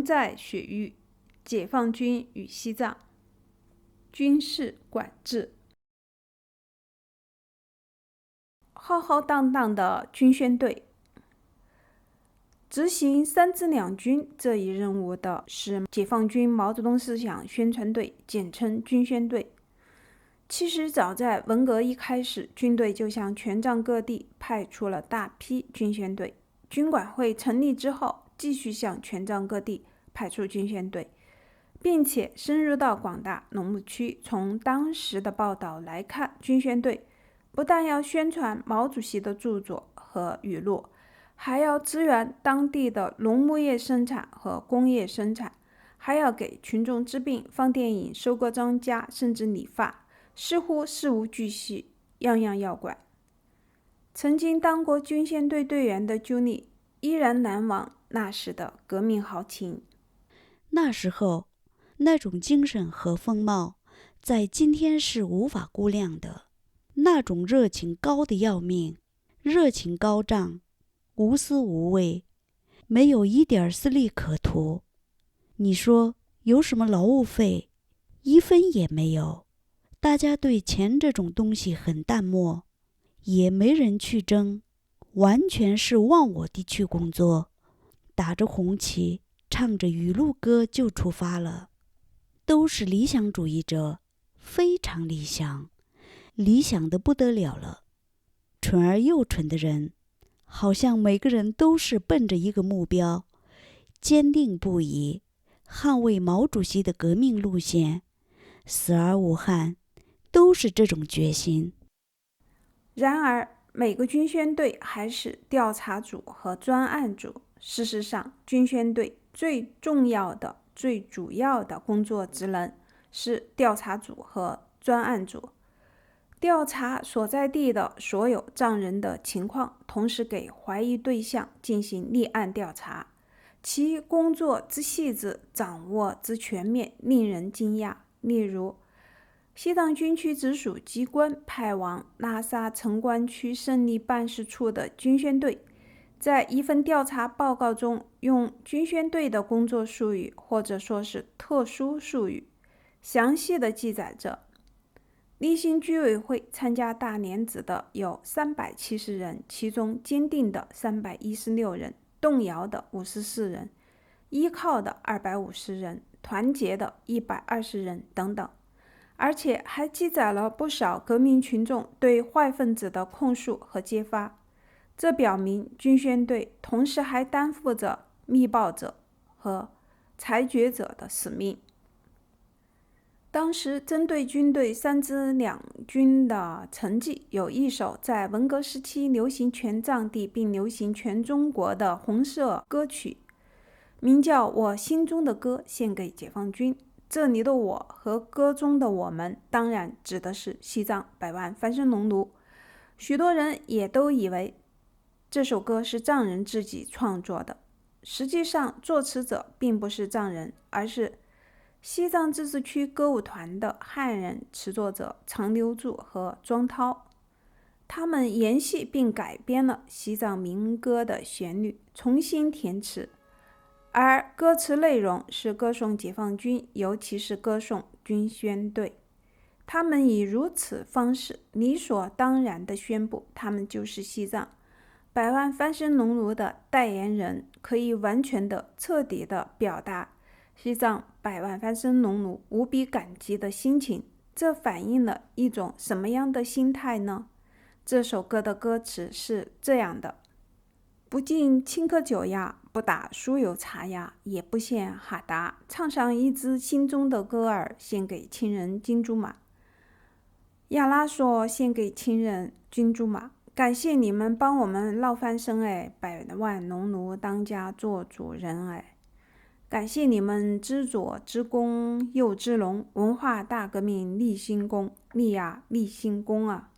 在雪域，解放军与西藏，军事管制。浩浩荡荡的军宣队，执行三支两军这一任务的是解放军毛泽东思想宣传队，简称军宣队。其实早在文革一开始，军队就向全藏各地派出了大批军宣队。军管会成立之后，继续向全藏各地派出军宣队，并且深入到广大农牧区。从当时的报道来看，军宣队不但要宣传毛主席的著作和语录，还要支援当地的农牧业生产和工业生产，还要给群众治病、放电影、收割庄稼，甚至理发，似乎事无巨细，样样要管。曾经当过军宣队队员的朱莉依然难忘那时的革命豪情。那时候那种精神和风貌，在今天是无法估量的。那种热情高得要命，热情高涨，无私无畏，没有一点私利可图。你说有什么劳务费？一分也没有。大家对钱这种东西很淡漠，也没人去争，完全是忘我地去工作，打着红旗，唱着语录歌就出发了。都是理想主义者，非常理想，理想的不得了了。蠢而又蠢的人，好像每个人都是奔着一个目标，坚定不移，捍卫毛主席的革命路线，死而无憾，都是这种决心。然而，每个军宣队还是调查组和专案组。事实上，军宣队最重要的、最主要的工作职能是调查组和专案组，调查所在地的所有藏人的情况，同时给怀疑对象进行立案调查。其工作之细致，掌握之全面，令人惊讶。例如，西藏军区直属机关派往拉萨城关区胜利办事处的军宣队，在一份调查报告中，用军宣队的工作术语，或者说是特殊术语，详细的记载着例行居委会参加大连子的有370人，其中坚定的316人，动摇的54人，依靠的250人，团结的120人等等。而且还记载了不少革命群众对坏分子的控诉和揭发。这表明军宣队同时还担负着密报者和裁决者的使命。当时针对军队三支两军的成绩，有一首在文革时期流行全藏地并流行全中国的红色歌曲，名叫《我心中的歌》，献给解放军。这里的我和歌中的我们，当然指的是西藏百万翻身农奴。许多人也都以为这首歌是藏人自己创作的，实际上作词者并不是藏人，而是西藏自治区歌舞团的汉人词作者长留柱和庄涛。他们沿袭并改编了西藏民歌的旋律，重新填词，而歌词内容是歌颂解放军，尤其是歌颂军宣队。他们以如此方式理所当然地宣布，他们就是西藏百万翻身农奴的代言人，可以完全的、彻底地表达西藏百万翻身农奴无比感激的心情。这反映了一种什么样的心态呢？这首歌的歌词是这样的：不敬青稞酒呀，不打酥油茶呀，也不献哈达，唱上一支心中的歌儿，献给亲人金珠马。亚拉说，献给亲人金珠马，感谢你们帮我们闹翻身哎，百万农奴当家做主人哎，感谢你们知左知公右知龙，文化大革命立新功，立呀立新功啊！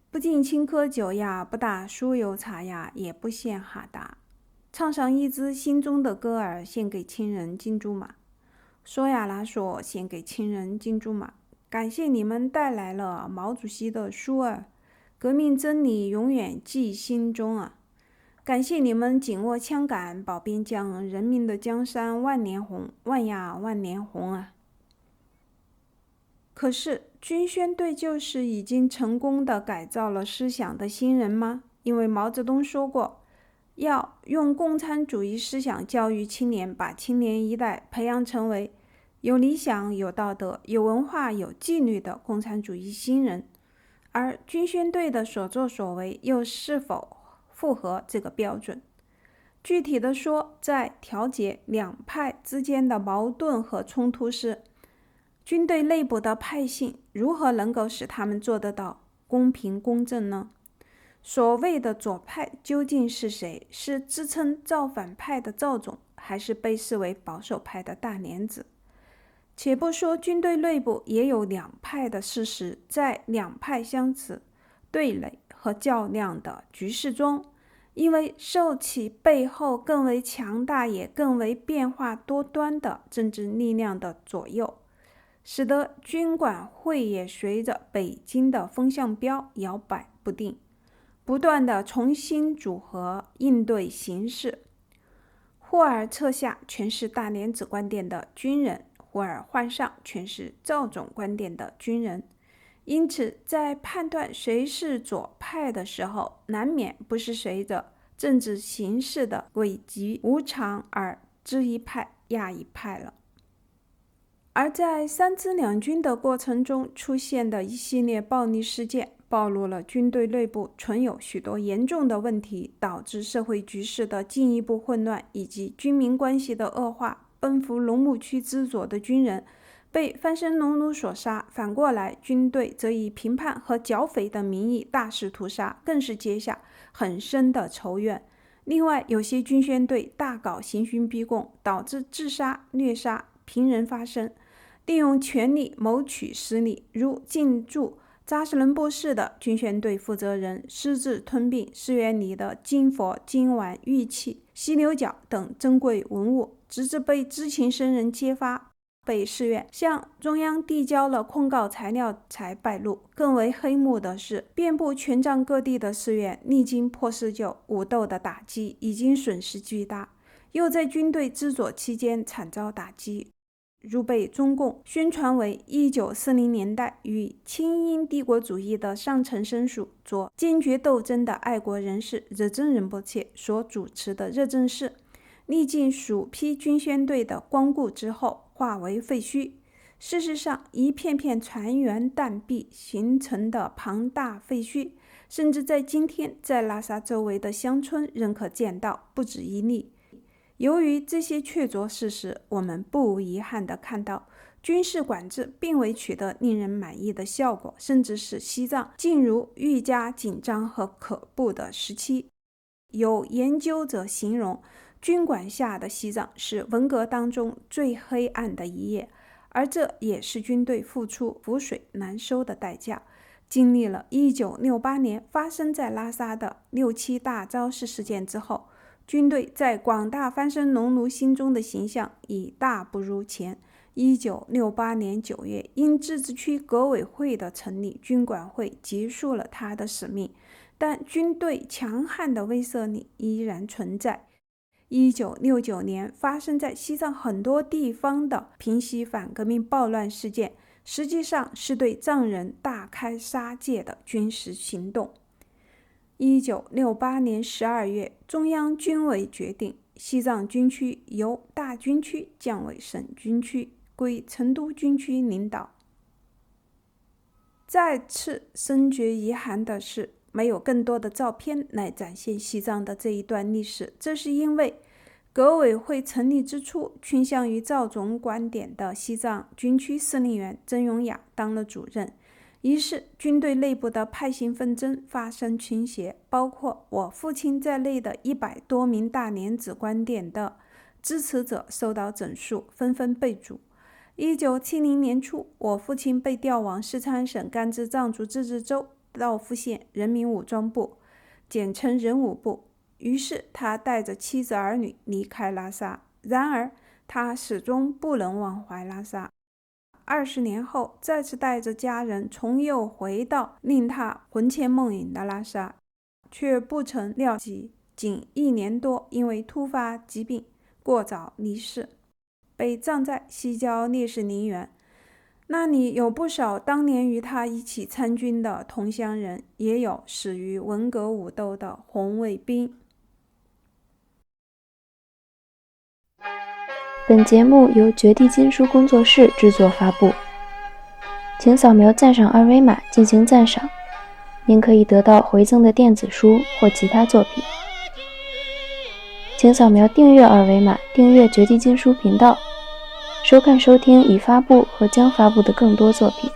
不敬青稞酒呀，不打酥油茶呀，也不献哈达，唱上一支心中的歌儿，献给亲人金珠马。说呀啦说，献给亲人金珠马，感谢你们带来了毛主席的书儿，革命真理永远记心中啊！感谢你们紧握枪杆保边疆，人民的江山万年红，万呀万年红啊！可是军宣队就是已经成功的改造了思想的新人吗？因为毛泽东说过，要用共产主义思想教育青年，把青年一代培养成为有理想、有道德、有文化、有纪律的共产主义新人。而军宣队的所作所为又是否符合这个标准？具体的说，在调节两派之间的矛盾和冲突时，军队内部的派系如何能够使他们做得到公平公正呢？所谓的左派究竟是谁？是自称造反派的赵总，还是被视为保守派的大莲子？且不说军队内部也有两派的事实，在两派相持、对垒和较量的局势中，因为受其背后更为强大也更为变化多端的政治力量的左右，使得军管会也随着北京的风向标摇摆不定，不断的重新组合应对形势。忽而撤下全是大莲子观点的军人，忽而换上全是赵总观点的军人，因此在判断谁是左派的时候，难免不是随着政治形势的轨迹无常而知一派压一派了。而在三支两军的过程中出现的一系列暴力事件，暴露了军队内部存有许多严重的问题，导致社会局势的进一步混乱以及军民关系的恶化。奔赴龙目区之左的军人被翻身农奴所杀，反过来军队则以评判和剿匪的名义大肆屠杀，更是结下很深的仇怨。另外，有些军宣队大搞刑讯逼供，导致自杀、虐杀、平人发生，利用权力谋取私利，如进驻扎什伦布市的军宣队负责人私自吞并寺院里的金佛、金碗、玉器、犀牛角等珍贵文物，直至被知情生人揭发，被寺院向中央递交了控告材料才败露。更为黑幕的是，遍布全藏各地的寺院历经破四旧、武斗的打击，已经损失巨大，又在军队之左期间惨遭打击，如被中共宣传为1940年代与清英帝国主义的上层生属做坚决斗争的爱国人士热真仁波切所主持的热振寺，历经数批军宣队的光顾之后化为废墟。事实上，一片片残垣断壁形成的庞大废墟，甚至在今天在拉萨周围的乡村仍可见到不止一例。由于这些确凿事实，我们不无遗憾地看到，军事管制并未取得令人满意的效果，甚至使西藏进入愈加紧张和可怖的时期。有研究者形容，军管下的西藏是文革当中最黑暗的一页，而这也是军队付出覆水难收的代价。经历了1968年发生在拉萨的6、7大招式事件之后，军队在广大翻身农奴心中的形象已大不如前。1968年9月，因自治区革委会的成立，军管会结束了他的使命，但军队强悍的威慑力依然存在。1969年发生在西藏很多地方的平息反革命暴乱事件，实际上是对藏人大开杀戒的军事行动。1968年12月，中央军委决定西藏军区由大军区降为省军区，归成都军区领导。再次深觉遗憾的是，没有更多的照片来展现西藏的这一段历史。这是因为革委会成立之初，倾向于赵总观点的西藏军区司令员曾永雅当了主任，于是军队内部的派系纷争发生倾斜，包括我父亲在内的100多名大莲子观点的支持者受到整肃，纷纷被逐。1970年初，我父亲被调往四川省甘孜藏族自治州道夫县人民武装部，简称人武部。于是他带着妻子儿女离开拉萨，然而他始终不能忘怀拉萨。20年后，再次带着家人重又回到令他魂牵梦萦的拉萨，却不曾料及仅1年多，因为突发疾病过早离世，被葬在西郊烈士陵园。那里有不少当年与他一起参军的同乡人，也有死于文革武斗的红卫兵。本节目由绝地金书工作室制作发布，请扫描赞赏二维码进行赞赏，您可以得到回赠的电子书或其他作品。请扫描订阅二维码订阅绝地金书频道，收看收听已发布和将发布的更多作品。